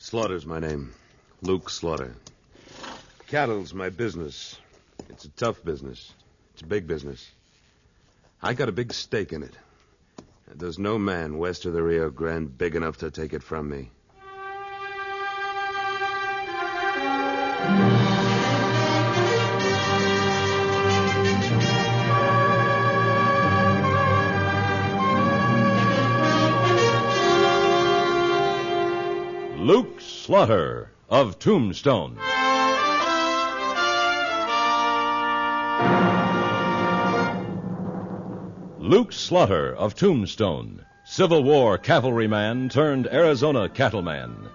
Slaughter's my name. Luke Slaughter. Cattle's my business. It's a tough business. It's a big business. I got a big stake in it. And there's no man west of the Rio Grande big enough to take it from me. Luke Slaughter of Tombstone. Luke Slaughter of Tombstone, Civil War cavalryman turned Arizona cattleman.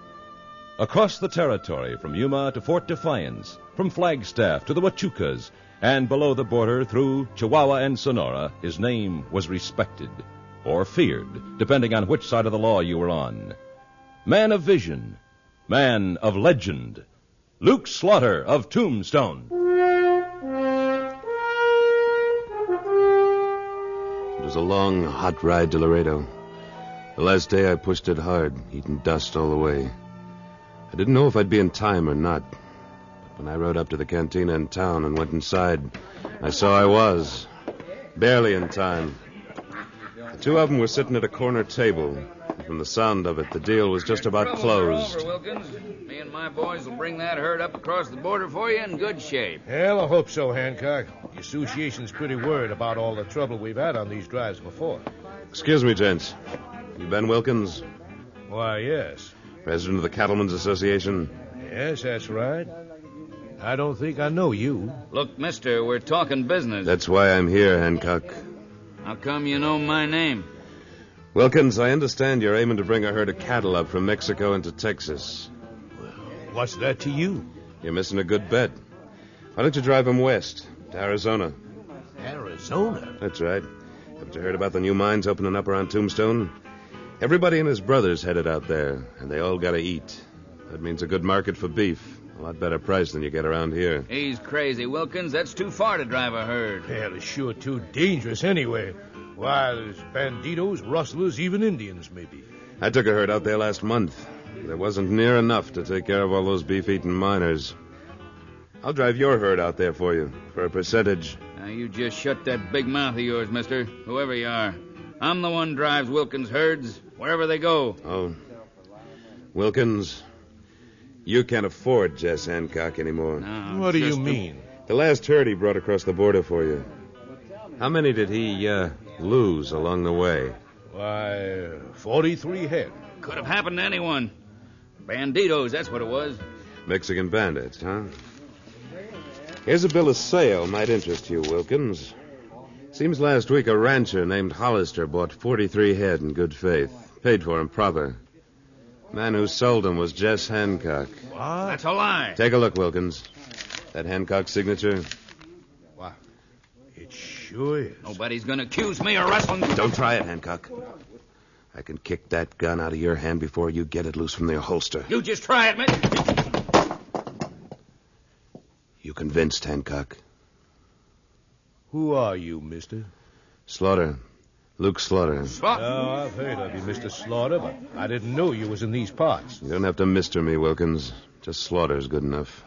Across the territory from Yuma to Fort Defiance, from Flagstaff to the Huachucas, and below the border through Chihuahua and Sonora, his name was respected, or feared, depending on which side of the law you were on. Man of vision, man of legend, Luke Slaughter of Tombstone. It was a long, hot ride to Laredo. The last day I pushed it hard, eating dust all the way. I didn't know if I'd be in time or not. But when I rode up to the cantina in town and went inside, I saw I was. Barely in time. The two of them were sitting at a corner table. From the sound of it, the deal was just about closed. Over, Wilkins. Me and my boys will bring that herd up across the border for you in good shape. Hell, I hope so, Hancock. The association's pretty worried about all the trouble we've had on these drives before. Excuse me, gents. You Ben Wilkins? Why, yes. President of the Cattlemen's Association? Yes, that's right. I don't think I know you. Look, mister, we're talking business. That's why I'm here, Hancock. How come you know my name? Wilkins, I understand you're aiming to bring a herd of cattle up from Mexico into Texas. What's that to you? You're missing a good bet. Why don't you drive them west, to Arizona? Arizona? That's right. Haven't you heard about the new mines opening up around Tombstone? Everybody and his brother's headed out there, and they all gotta eat. That means a good market for beef. A lot better price than you get around here. He's crazy, Wilkins. That's too far to drive a herd. Hell, it's sure too dangerous anyway. Why, there's banditos, rustlers, even Indians, maybe. I took a herd out there last month. There wasn't near enough to take care of all those beef-eating miners. I'll drive your herd out there for you, for a percentage. Now, you just shut that big mouth of yours, mister, whoever you are. I'm the one drives Wilkins' herds, wherever they go. Oh. Wilkins, you can't afford Jess Hancock anymore. No, What do you mean? The last herd he brought across the border for you. How many did he, lose along the way? Why, 43 head. Could have happened to anyone. Banditos, that's what it was. Mexican bandits, huh? Here's a bill of sale. Might interest you, Wilkins. Seems last week a rancher named Hollister bought 43 head in good faith. Paid for 'em proper. Man who sold 'em was Jess Hancock. What? That's a lie. Take a look, Wilkins. That Hancock signature? Why, it sure is. Nobody's going to accuse me of rustling. Don't try it, Hancock. I can kick that gun out of your hand before you get it loose from the holster. You just try it, mister. You convinced, Hancock? Who are you, mister? Slaughter. Luke Slaughter. Oh, I've heard of you, Mr. Slaughter, but I didn't know you was in these parts. You don't have to mister me, Wilkins. Just Slaughter's good enough.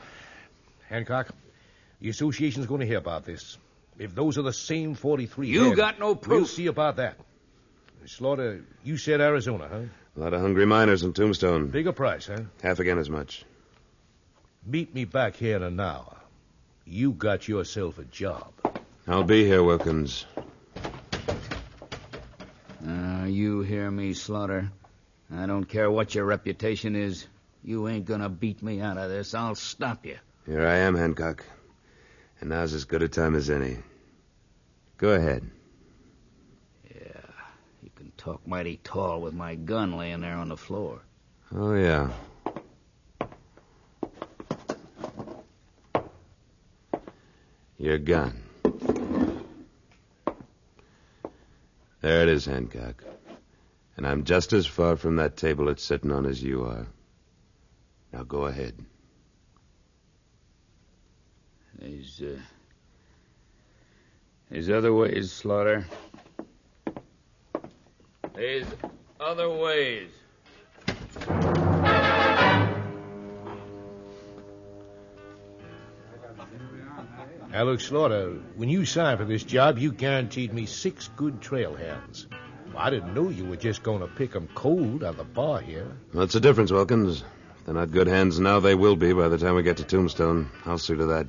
Hancock, the association's going to hear about this. If those are the same 43 You head, got no proof. We'll see about that. Slaughter, you said Arizona, huh? A lot of hungry miners in Tombstone. Bigger price, huh? Half again as much. Meet me back here in an hour. You got yourself a job. I'll be here, Wilkins. You hear me, Slaughter. I don't care what your reputation is. You ain't gonna beat me out of this. I'll stop you. Here I am, Hancock. And now's as good a time as any. Go ahead. Yeah, you can talk mighty tall with my gun laying there on the floor. Oh, yeah. Your gun. There it is, Hancock. And I'm just as far from that table it's sitting on as you are. Now go ahead. There's other ways, Slaughter. There's other ways. Now, look, Slaughter, when you signed for this job, you guaranteed me 6 good trail hands. I didn't know you were just going to pick 'em cold on the bar here. What's the difference, Wilkins? If they're not good hands now, they will be by the time we get to Tombstone. I'll see to that.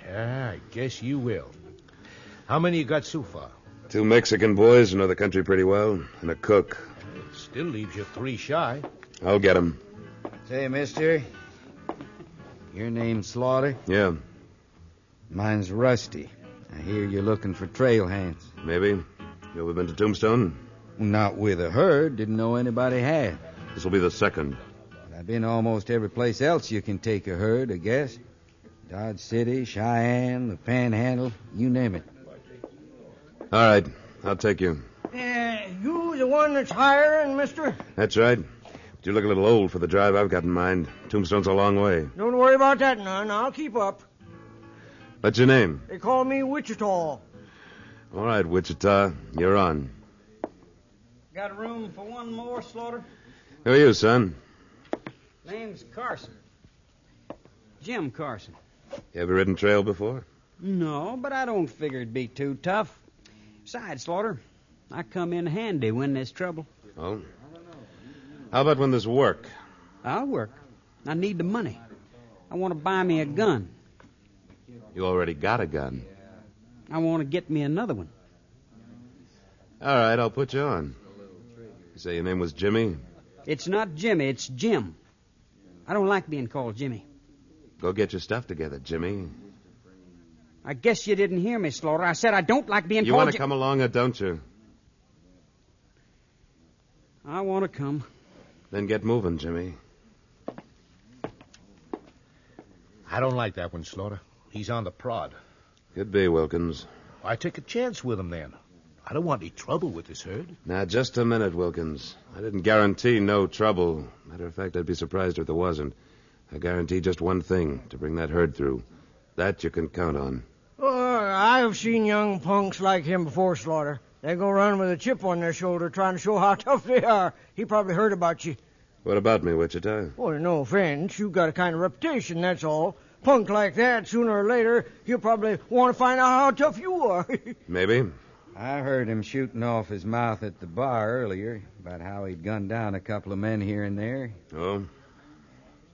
Yeah, I guess you will. How many you got so far? 2 Mexican boys who know the country pretty well, and a cook. It still leaves you 3 shy. I'll get 'em. Say, mister, your name's Slaughter? Yeah, Mine's Rusty. I hear you're looking for trail hands. maybe. You ever been to Tombstone? Not with a herd. Didn't know anybody had. This will be the second. But I've been almost every place else you can take a herd, I guess. Dodge City, Cheyenne, the Panhandle, you name it. All right, I'll take you. You the one that's hiring, mister? That's right. But you look a little old for the drive I've got in mind. Tombstone's a long way. Don't worry about that, none. I'll keep up. What's your name? They call me Wichita. All right, Wichita, you're on. Got room for one more, Slaughter? Who are you, son? Name's Carson. Jim Carson. You ever ridden trail before? No, but I don't figure it'd be too tough. Besides, Slaughter, I come in handy when there's trouble. Oh? How about when there's work? I'll work. I need the money. I want to buy me a gun. You already got a gun. I want to get me another one. All right, I'll put you on. You say your name was Jimmy? It's not Jimmy, it's Jim. I don't like being called Jimmy. Go get your stuff together, Jimmy. I guess you didn't hear me, Slaughter. I said I don't like being You called want to come along or don't you? I want to come. Then get moving, Jimmy. I don't like that one, Slaughter. He's on the prod. Could be, Wilkins. I take a chance with him then. I don't want any trouble with this herd. Now, just a minute, Wilkins. I didn't guarantee no trouble. Matter of fact, I'd be surprised if there wasn't. I guarantee just one thing, to bring that herd through. That you can count on. I've seen young punks like him before, Slaughter. They go around with a chip on their shoulder trying to show how tough they are. He probably heard about you. What about me, Wichita? Well, no offense. You got a kind of reputation, that's all. Punk like that, sooner or later, he'll probably want to find out how tough you are. Maybe. I heard him shooting off his mouth at the bar earlier about how he'd gunned down a couple of men here and there. Oh?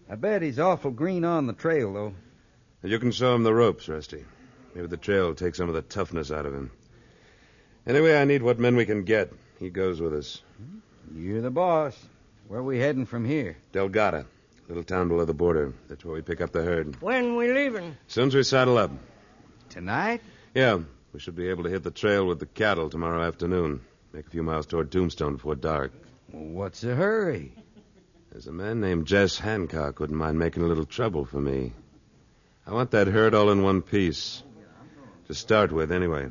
I bet he's awful green on the trail, though. You can show him the ropes, Rusty. Maybe the trail will take some of the toughness out of him. Anyway, I need what men we can get. He goes with us. You're the boss. Where are we heading from here? Delgado, little town below the border. That's where we pick up the herd. When we leaving? As soon as we saddle up. Tonight? Yeah, we should be able to hit the trail with the cattle tomorrow afternoon. Make a few miles toward Tombstone before dark. Well, what's the hurry? There's a man named Jess Hancock wouldn't mind making a little trouble for me. I want that herd all in one piece. To start with, anyway.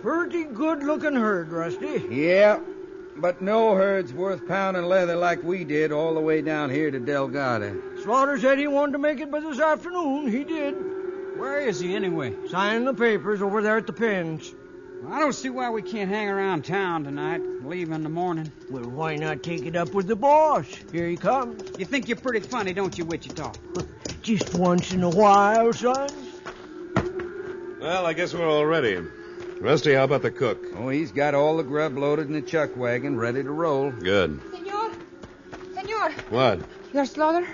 Pretty good-looking herd, Rusty. Yeah, but no herd's worth pounding leather like we did all the way down here to Delgado. Slaughter said he wanted to make it by this afternoon. He did. Where is he anyway? Signing the papers over there at the pens. I don't see why we can't hang around town tonight, leave in the morning. Well, why not take it up with the boss? Here he comes. You think you're pretty funny, don't you, Wichita? Just once in a while, son. Well, I guess we're all ready. Rusty, how about the cook? Oh, he's got all the grub loaded in the chuck wagon, ready to roll. Good. Senor. What? You're Slaughter?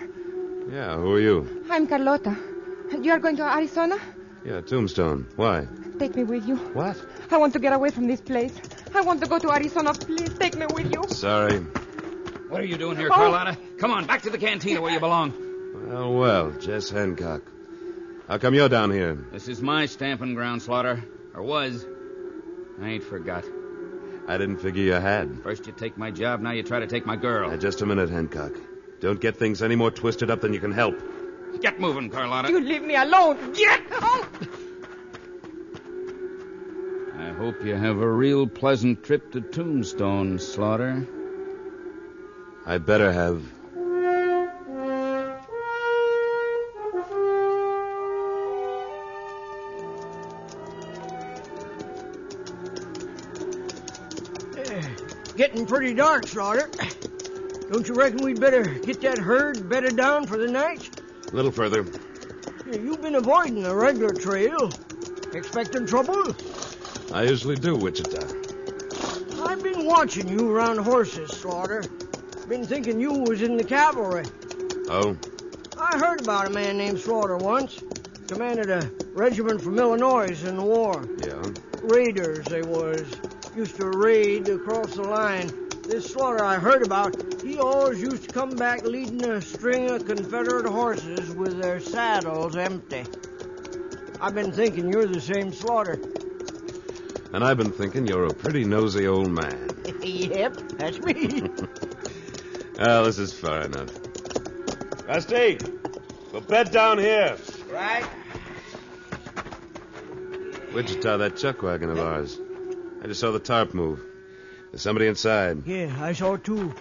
Yeah, who are you? I'm Carlota. You are going to Arizona? Yeah, Tombstone. Why? Take me with you. What? I want to get away from this place. I want to go to Arizona. Please take me with you. Sorry. What are you doing here, Carlotta? Come on, back to the cantina where you belong. Well, Jess Hancock. How come you're down here? This is my stamping ground, Slaughter. Or was. I ain't forgot. I didn't figure you had. First you take my job, now you try to take my girl. Now, just a minute, Hancock. Don't get things any more twisted up than you can help. Get moving, Carlotta. You leave me alone. Get out! I hope you have a real pleasant trip to Tombstone, Slaughter. I better have. getting pretty dark, Slaughter. Don't you reckon we'd better get that herd bedded down for the night? A little further. You've been avoiding the regular trail. Expecting trouble? I usually do, Wichita. I've been watching you around horses, Slaughter. Been thinking you was in the cavalry. Oh? I heard about a man named Slaughter once. Commanded a regiment from Illinois in the war. Yeah? Raiders, they was. Used to raid across the line. This Slaughter I heard about, he always used to come back leading a string of Confederate horses with their saddles empty. I've been thinking you're the same Slaughter. And I've been thinking you're a pretty nosy old man. Yep, that's me. Well, this is far enough. Rusty, we'll bed down here. Right. Wichita, that chuck wagon of ours. I just saw the tarp move. There's somebody inside. Yeah, I saw it too.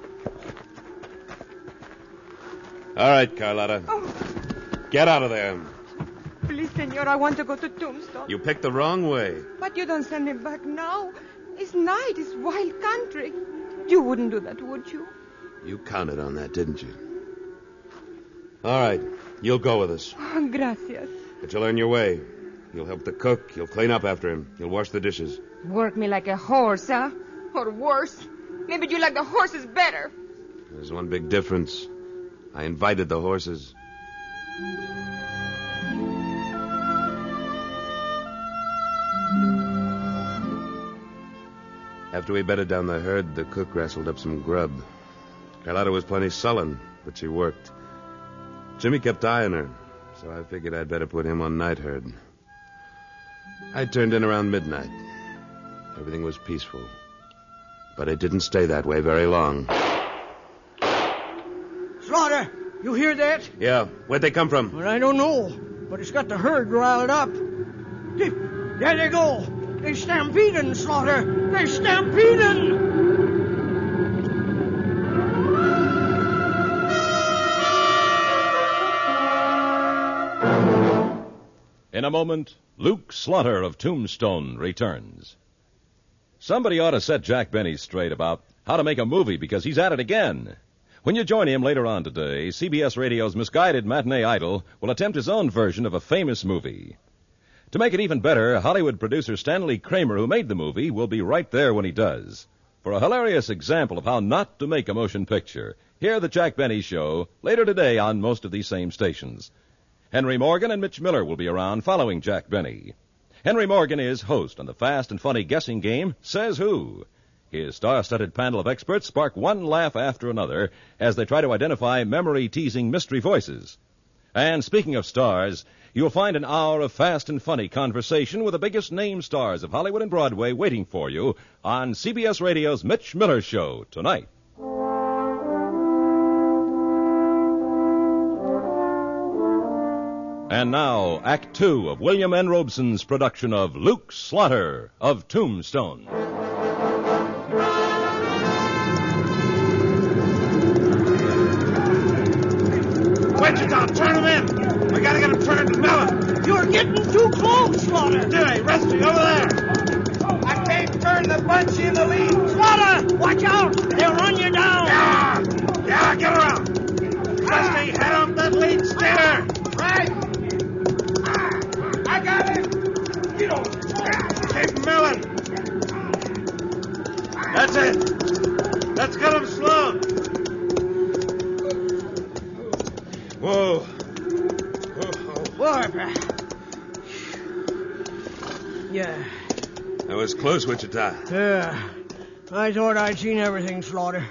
All right, Carlotta. Oh, Get out of there. please, senor, I want to go to Tombstone. You picked the wrong way. But you don't send him back now. It's night. It's wild country. You wouldn't do that, would you? You counted on that, didn't you? All right, you'll go with us. Oh, gracias. But you'll earn your way. You'll help the cook. You'll clean up after him. You'll wash the dishes. Work me like a horse, huh? Or worse. Maybe you like the horses better. There's one big difference. I invited the horses. After we bedded down the herd, the cook wrestled up some grub. Carlotta was plenty sullen, but she worked. Jimmy kept eyeing her, so I figured I'd better put him on night herd. I turned in around midnight. Everything was peaceful. But it didn't stay that way very long. Slaughter, you hear that? Yeah, where'd they come from? Well, I don't know, but it's got the herd riled up. There they go. They're stampeding, Slaughter. They're stampeding. In a moment, Luke Slaughter of Tombstone returns. Somebody ought to set Jack Benny straight about how to make a movie, because he's at it again. When you join him later on today, CBS Radio's misguided matinee idol will attempt his own version of a famous movie. To make it even better, Hollywood producer Stanley Kramer, who made the movie, will be right there when he does. For a hilarious example of how not to make a motion picture, hear The Jack Benny Show later today on most of these same stations. Henry Morgan and Mitch Miller will be around following Jack Benny. Henry Morgan is host on the fast and funny guessing game, Says Who. His star-studded panel of experts spark one laugh after another as they try to identify memory-teasing mystery voices. And speaking of stars, you'll find an hour of fast and funny conversation with the biggest name stars of Hollywood and Broadway waiting for you on CBS Radio's Mitch Miller Show tonight. And now, Act Two of William N. Robeson's production of Luke Slaughter of Tombstone. Wichita, turn him in! We gotta get him turned to Miller! You're getting too close, Slaughter. Dewey, Rusty, over there! I can't turn the bunch in the lead! Slaughter, watch out. They'll run you down. Yeah, get around! Rusty, head up that lead steer! Right! I got him! Get over! Keep milling! That's it! Let's get him slow! Whoa. Barbara. Yeah. That was close, Wichita. Yeah. I thought I'd seen everything, Slaughter.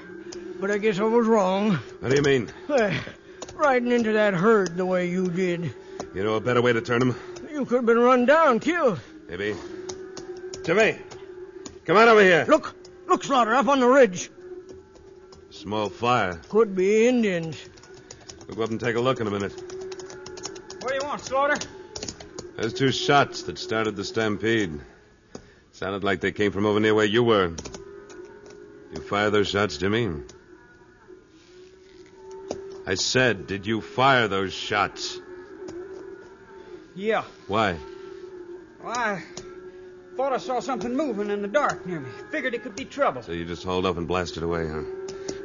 But I guess I was wrong. What do you mean? Riding into that herd the way you did. You know a better way to turn him? You could have been run down, killed. Maybe. Jimmy, come on over here. Look, Slaughter, up on the ridge. Small fire. Could be Indians. We'll go up and take a look in a minute. What do you want, Slaughter? There's 2 shots that started the stampede. Sounded like they came from over near where you were. You fire those shots, Jimmy? I said, did you fire those shots? Yeah. Why? Well, Thought I saw something moving in the dark near me. Figured it could be trouble. So you just hauled off and blasted away, huh?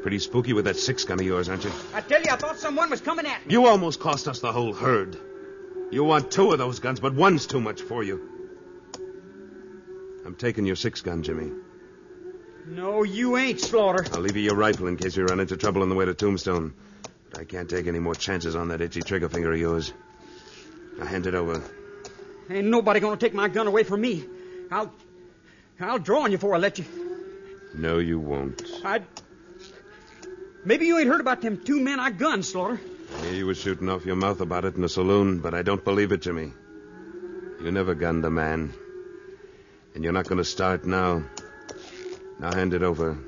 Pretty spooky with that 6-gun of yours, aren't you? I tell you, I thought someone was coming at me. You almost cost us the whole herd. You want 2 of those guns, but 1's too much for you. I'm taking your 6-gun, Jimmy. No, you ain't, Slaughter. I'll leave you your rifle in case you run into trouble on the way to Tombstone. But I can't take any more chances on that itchy trigger finger of yours. Now hand it over. Ain't nobody gonna take my gun away from me. I'll draw on you before I let you. No, you won't. Maybe you ain't heard about them 2 men I gunned, Slaughter. I hear you was shooting off your mouth about it in the saloon, but I don't believe it, Jimmy. You never gunned a man. And you're not going to start now. Now hand it over.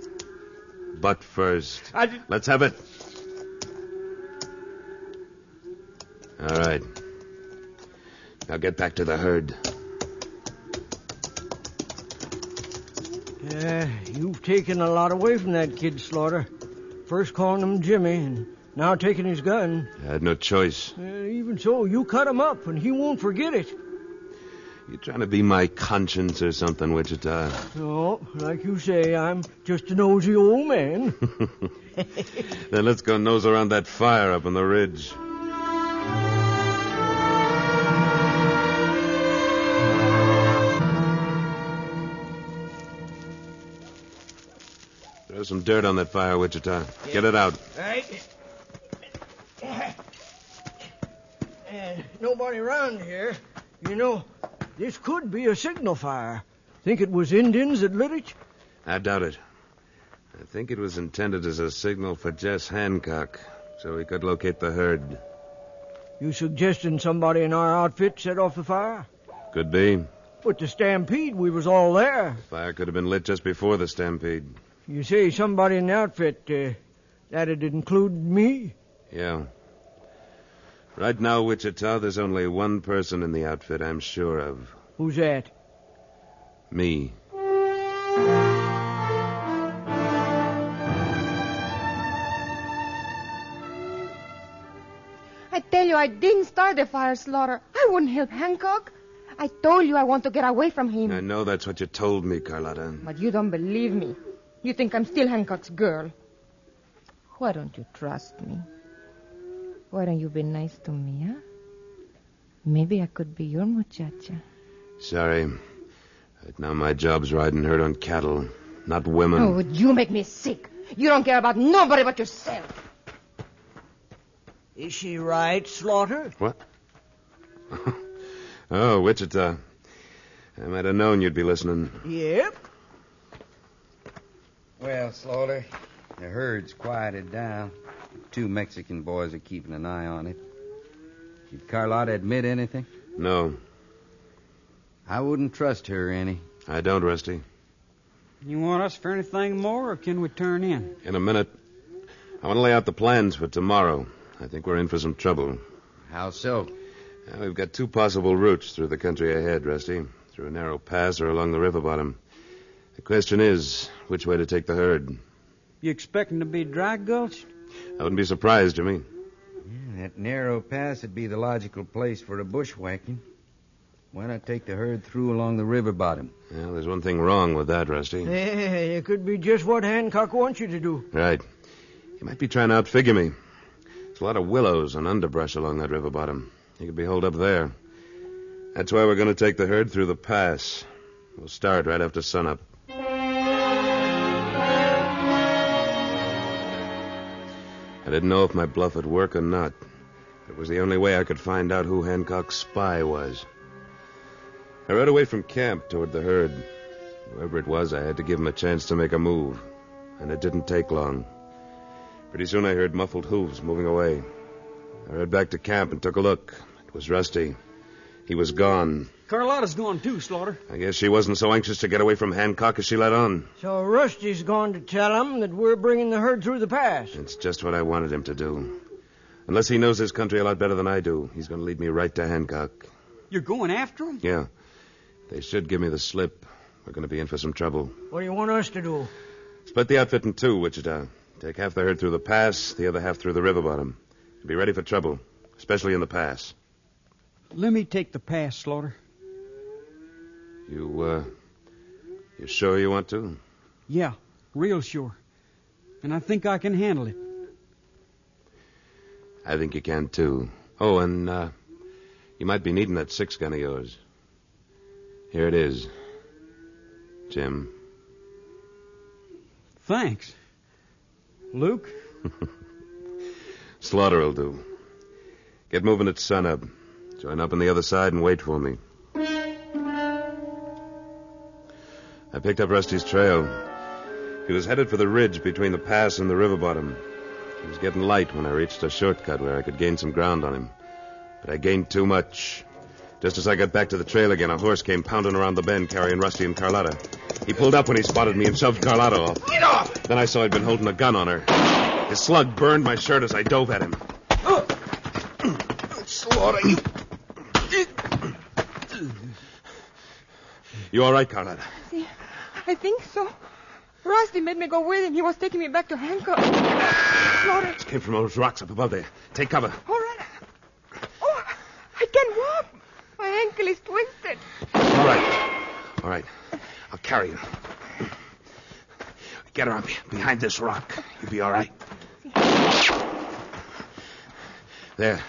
Butt first. Let's have it. All right. Now get back to the herd. Yeah, you've taken a lot away from that kid, Slaughter. First calling him Jimmy, and now taking his gun. I had no choice. Even so, you cut him up, and he won't forget it. You trying to be my conscience or something, Wichita? No, like you say, I'm just a nosy old man. Then let's go nose around that fire up on the ridge. Throw some dirt on that fire, Wichita. Get it out. Right. Nobody around here. You know, this could be a signal fire. Think it was Indians that lit it? I doubt it. I think it was intended as a signal for Jess Hancock, so he could locate the herd. You suggesting somebody in our outfit set off the fire? Could be. But the stampede, we was all there. Fire could have been lit just before the stampede. You say somebody in the outfit, that'd include me? Yeah. Right now, Wichita, there's only one person in the outfit I'm sure of. Who's that? Me. I tell you, I didn't start the fire, Slaughter. I wouldn't help Hancock. I told you I want to get away from him. I know that's what you told me, Carlotta. But you don't believe me. You think I'm still Hancock's girl. Why don't you trust me? Why don't you be nice to me, huh? Maybe I could be your muchacha. Sorry. Right now my job's riding herd on cattle, not women. Oh, you make me sick. You don't care about nobody but yourself. Is she right, Slaughter? What? Oh, Wichita. I might have known you'd be listening. Yep. Well, Slaughter, the herd's quieted down. 2 Mexican boys are keeping an eye on it. Did Carlotta admit anything? No. I wouldn't trust her any. I don't, Rusty. You want us for anything more, or can we turn in? In a minute. I want to lay out the plans for tomorrow. I think we're in for some trouble. How so? We've got 2 possible routes through the country ahead, Rusty. Through a narrow pass or along the river bottom. The question is, which way to take the herd? You expecting to be dry gulched? I wouldn't be surprised, Jimmy. Yeah, that narrow pass would be the logical place for a bushwhacking. Why not take the herd through along the river bottom? Well, there's one thing wrong with that, Rusty. Yeah, it could be just what Hancock wants you to do. Right. He might be trying to outfigure me. There's a lot of willows and underbrush along that river bottom. He could be holed up there. That's why we're going to take the herd through the pass. We'll start right after sunup. I didn't know if my bluff would work or not. It was the only way I could find out who Hancock's spy was. I rode away from camp toward the herd. Whoever it was, I had to give him a chance to make a move. And it didn't take long. Pretty soon I heard muffled hooves moving away. I rode back to camp and took a look. It was Rusty. He was gone. Carlotta's gone too, Slaughter. I guess she wasn't so anxious to get away from Hancock as she let on. So Rusty's going to tell him that we're bringing the herd through the pass. It's just what I wanted him to do. Unless he knows his country a lot better than I do, he's going to lead me right to Hancock. You're going after him? Yeah. They should give me the slip. We're going to be in for some trouble. What do you want us to do? Split the outfit in 2, Wichita. Take half the herd through the pass, the other half through the river bottom. Be ready for trouble, especially in the pass. Let me take the pass, Slaughter. You sure you want to? Yeah, real sure. And I think I can handle it. I think you can, too. Oh, and you might be needing that 6-gun of yours. Here it is, Jim. Thanks. Luke? Slaughter will do. Get moving at sunup. Join up on the other side and wait for me. I picked up Rusty's trail. He was headed for the ridge between the pass and the river bottom. He was getting light when I reached a shortcut where I could gain some ground on him. But I gained too much. Just as I got back to the trail again, a horse came pounding around the bend carrying Rusty and Carlotta. He pulled up when he spotted me and shoved Carlotta off. Get off! Then I saw he'd been holding a gun on her. His slug burned my shirt as I dove at him. Slaughter, you... You all right, Carlotta? I think so. Rusty made me go with him. He was taking me back to Hancock. Slaughter. It came from those rocks up above there. Take cover. All right. Oh, I can't walk. My ankle is twisted. All right. I'll carry you. Get her up behind this rock. You'll be all right. There.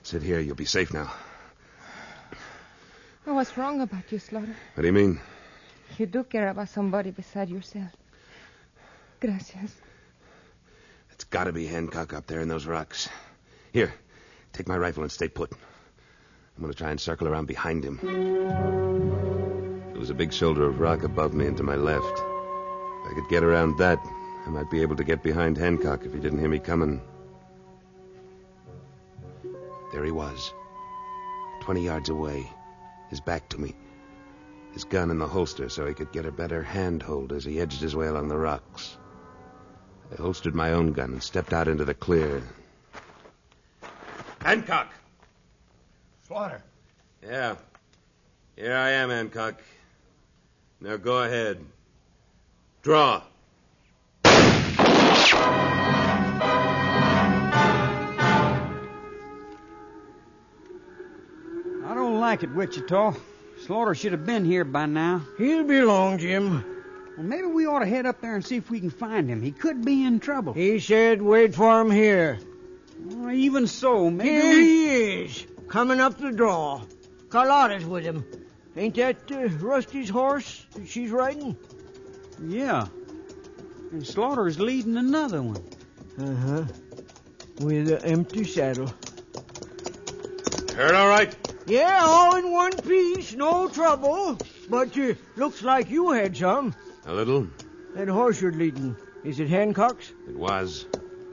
Sit here. You'll be safe now. I was wrong about you, Slaughter. What do you mean? You do care about somebody beside yourself. Gracias. It's got to be Hancock up there in those rocks. Here, take my rifle and stay put. I'm going to try and circle around behind him. There was a big shoulder of rock above me and to my left. If I could get around that, I might be able to get behind Hancock if he didn't hear me coming. There he was, 20 yards away, his back to me. His gun in the holster so he could get a better handhold as he edged his way along the rocks. I holstered my own gun and stepped out into the clear. Hancock! Slaughter. Yeah. Here I am, Hancock. Now go ahead. Draw. I don't like it, Wichita. Slaughter should have been here by now. He'll be along, Jim. Well, maybe we ought to head up there and see if we can find him. He could be in trouble. He said wait for him here. Well, even so, maybe... Here he is, coming up the draw. Carlotta's with him. Ain't that Rusty's horse that she's riding? Yeah. And Slaughter's leading another one. Uh-huh. With an empty saddle. Heard all right? Yeah, all in one piece, no trouble. But looks like you had some. A little. That horse you're leading, is it Hancock's? It was.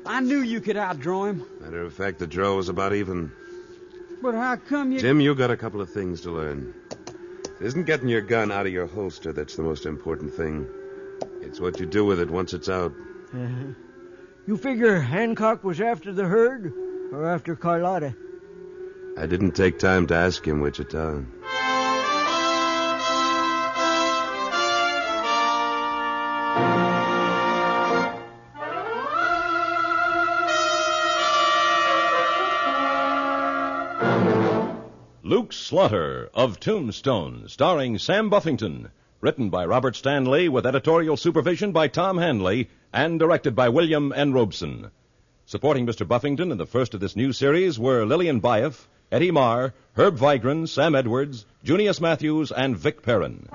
I knew you could outdraw him. Matter of fact, the draw was about even. But how come you... Jim, you got a couple of things to learn. It isn't getting your gun out of your holster that's the most important thing. It's what you do with it once it's out. Uh-huh. You figure Hancock was after the herd or after Carlotta? I didn't take time to ask him, Wichita. Luke Slaughter of Tombstone, starring Sam Buffington. Written by Robert Stanley with editorial supervision by Tom Hanley and directed by William N. Robeson. Supporting Mr. Buffington in the first of this new series were Lillian Baeff, Eddie Marr, Herb Vigran, Sam Edwards, Junius Matthews, and Vic Perrin.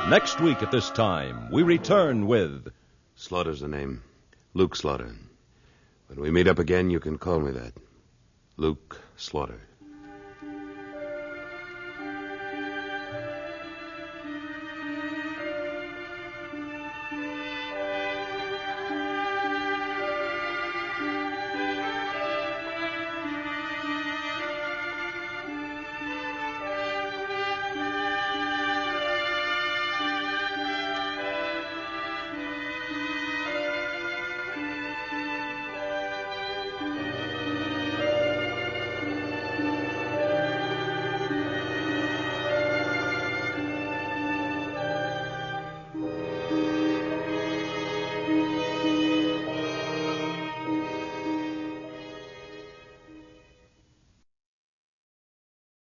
Next week at this time, we return with... Slaughter's the name. Luke Slaughter. When we meet up again, you can call me that. Luke Slaughter.